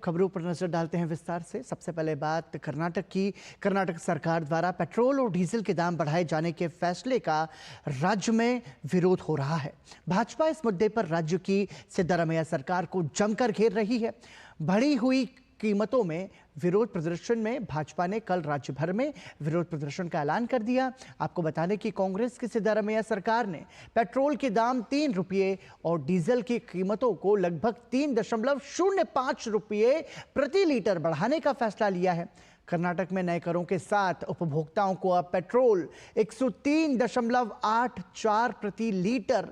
खबरों पर नजर डालते हैं विस्तार से। सबसे पहले बात कर्नाटक की। कर्नाटक सरकार द्वारा पेट्रोल और डीजल के दाम बढ़ाए जाने के फैसले का राज्य में विरोध हो रहा है। भाजपा इस मुद्दे पर राज्य की सिद्धारमैया सरकार को जमकर घेर रही है। बढ़ी हुई कीमतों में विरोध प्रदर्शन में भाजपा ने कल राज्य भर में विरोध प्रदर्शन का ऐलान कर दिया। आपको बता दें कि कांग्रेस की सिद्धारमैया सरकार ने पेट्रोल के दाम 3 रुपये और डीजल की कीमतों को लगभग 3.05 रुपये प्रति लीटर बढ़ाने का फैसला लिया है। कर्नाटक में नए करों के साथ उपभोक्ताओं को अब पेट्रोल 103.84 प्रति लीटर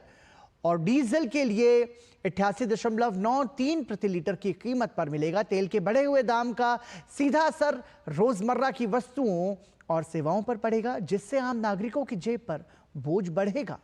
और डीजल के लिए 88.93 प्रति लीटर की कीमत पर मिलेगा। तेल के बढ़े हुए दाम का सीधा असर रोजमर्रा की वस्तुओं और सेवाओं पर पड़ेगा, जिससे आम नागरिकों की जेब पर बोझ बढ़ेगा।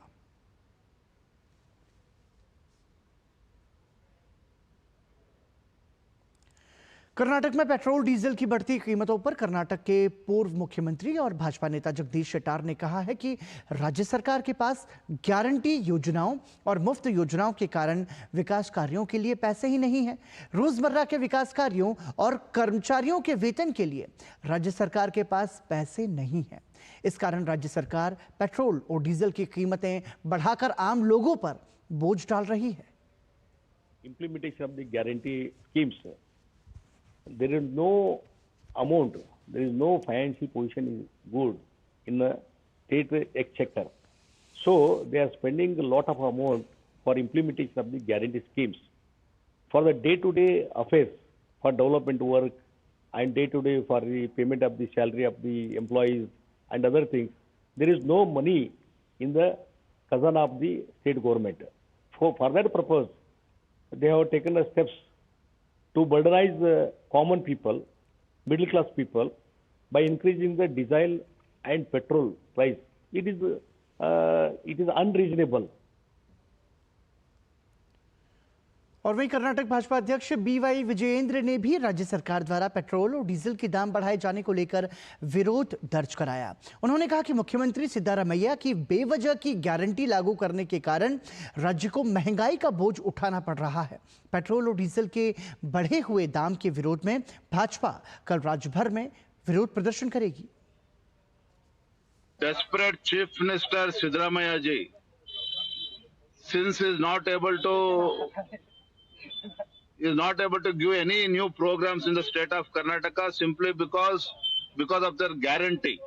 कर्नाटक में पेट्रोल डीजल की बढ़ती कीमतों पर कर्नाटक के पूर्व मुख्यमंत्री और भाजपा नेता जगदीश शेट्टार ने कहा है कि राज्य सरकार के पास गारंटी योजनाओं और मुफ्त योजनाओं के कारण विकास कार्यों के लिए पैसे ही नहीं है। रोजमर्रा के विकास कार्यों और कर्मचारियों के वेतन के लिए राज्य सरकार के पास पैसे नहीं है। इस कारण राज्य सरकार पेट्रोल और डीजल की कीमतें बढ़ाकर आम लोगों पर बोझ डाल रही है। Implementation of the guarantee schemes. There is no amount, there is no financial position is good in the state exchequer. So they are spending a lot of amount for implementation of the guarantee schemes. For the day-to-day affairs, for development work and day-to-day for the payment of the salary of the employees and other things, there is no money in the khazana of the state government. For that purpose, they have taken the steps to burdenize the common people, middle class people, by increasing the diesel and petrol price. It is unreasonable. और वहीं कर्नाटक भाजपा अध्यक्ष BY Vijayendra ने भी राज्य सरकार द्वारा petrol और diesel के दाम बढ़ाए जाने को लेकर विरोध दर्ज कराया। उन्होंने कहा कि मुख्यमंत्री सिद्धारमैया की बेवजह की गारंटी लागू करने के कारण राज्य को महंगाई का बोझ उठाना पड़ रहा है। पेट्रोल और डीजल के बढ़े हुए दाम के विरोध में भाजपा कल राज्य भर में विरोध प्रदर्शन करेगी। Desperate Chief Minister Siddaramaiah ji, since he is not able to give any new programs in the state of Karnataka simply because of their guarantee.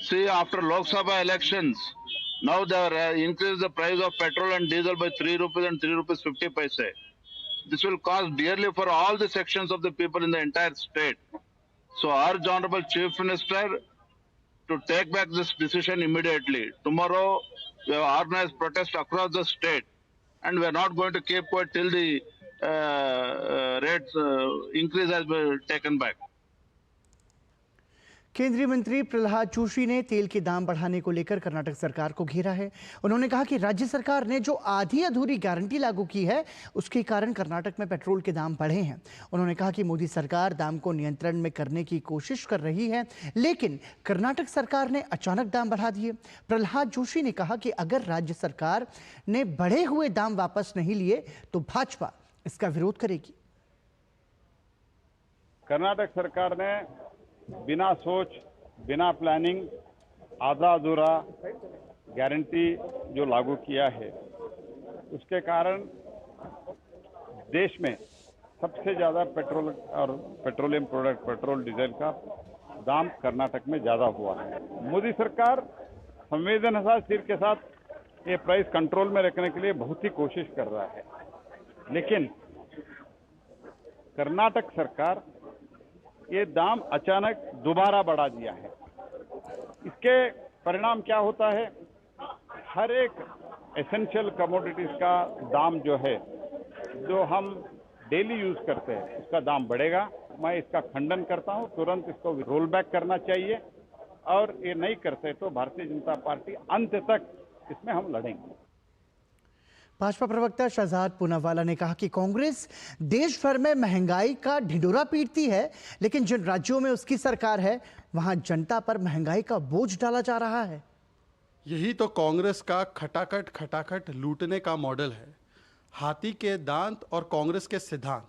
See, after Lok Sabha elections, now they have increased the price of petrol and diesel by 3 rupees and 3 rupees 50 paise. This will cost dearly for all the sections of the people in the entire state. So urge Honorable Chief Minister to take back this decision immediately. Tomorrow we have organized protest across the state, and we are not going to keep quiet till the rates increase has been taken back. केंद्रीय मंत्री प्रहलाद जोशी ने तेल के दाम बढ़ाने को लेकर कर्नाटक सरकार को घेरा है। उन्होंने कहा कि राज्य सरकार ने जो आधी अधूरी गारंटी लागू की है, उसके कारण कर्नाटक में पेट्रोल के दाम बढ़े हैं। उन्होंने कहा कि मोदी सरकार दाम को नियंत्रण में करने की कोशिश कर रही है, लेकिन कर्नाटक सरकार ने अचानक दाम बढ़ा दिए। प्रहलाद जोशी ने कहा कि अगर राज्य सरकार ने बढ़े हुए दाम वापस नहीं लिए तो भाजपा इसका विरोध करेगी। कर्नाटक सरकार ने बिना सोच, बिना प्लानिंग, आधा अधूरा गारंटी जो लागू किया है, उसके कारण देश में सबसे ज़्यादा पेट्रोल और पेट्रोलियम प्रोडक्ट, पेट्रोल डीजल का दाम कर्नाटक में ज़्यादा हुआ है। मोदी सरकार संवेदनशील के साथ ये प्राइस कंट्रोल में रखने के लिए बहुत ही कोशिश कर रहा है, लेकिन कर्नाटक सरकार ये दाम अचानक दोबारा बढ़ा दिया है। इसके परिणाम क्या होता है? हर एक एसेंशियल कमोडिटीज का दाम जो है, जो हम डेली यूज करते हैं, उसका दाम बढ़ेगा। मैं इसका खंडन करता हूं। तुरंत इसको रोल बैक करना चाहिए, और ये नहीं करते तो भारतीय जनता पार्टी अंत तक इसमें हम लड़ेंगे। भाजपा प्रवक्ता शहजाद पूनावाला ने कहा कि कांग्रेस देश भर में महंगाई का ढिंढोरा पीटती है, लेकिन जिन राज्यों में उसकी सरकार है, वहां जनता पर महंगाई का बोझ डाला जा रहा है। यही तो कांग्रेस का खटाखट खटाखट लूटने का मॉडल है। हाथी के दांत और कांग्रेस के सिद्धांत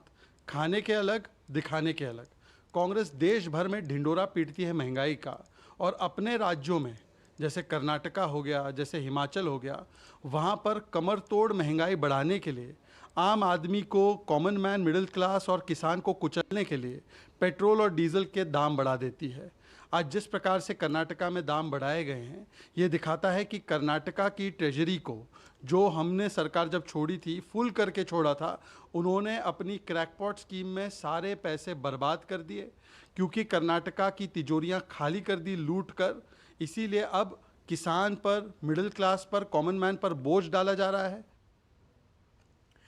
खाने के अलग, दिखाने के अलग। कांग्रेस देश भर में ढिंडोरा पीटती है महंगाई का, और अपने राज्यों में जैसे कर्नाटका हो गया, जैसे हिमाचल हो गया, वहाँ पर कमर तोड़ महंगाई बढ़ाने के लिए, आम आदमी को, कॉमन मैन, मिडिल क्लास और किसान को कुचलने के लिए पेट्रोल और डीजल के दाम बढ़ा देती है। आज जिस प्रकार से कर्नाटका में दाम बढ़ाए गए हैं, ये दिखाता है कि कर्नाटका की ट्रेजरी को, जो हमने सरकार जब छोड़ी थी, फुल करके छोड़ा था, उन्होंने अपनी क्रैकपॉट स्कीम में सारे पैसे बर्बाद कर दिए, क्योंकि कर्नाटका की तिजोरियां खाली कर दी लूट कर। इसीलिए अब किसान पर, मिडिल क्लास पर, कॉमन मैन पर बोझ डाला जा रहा है।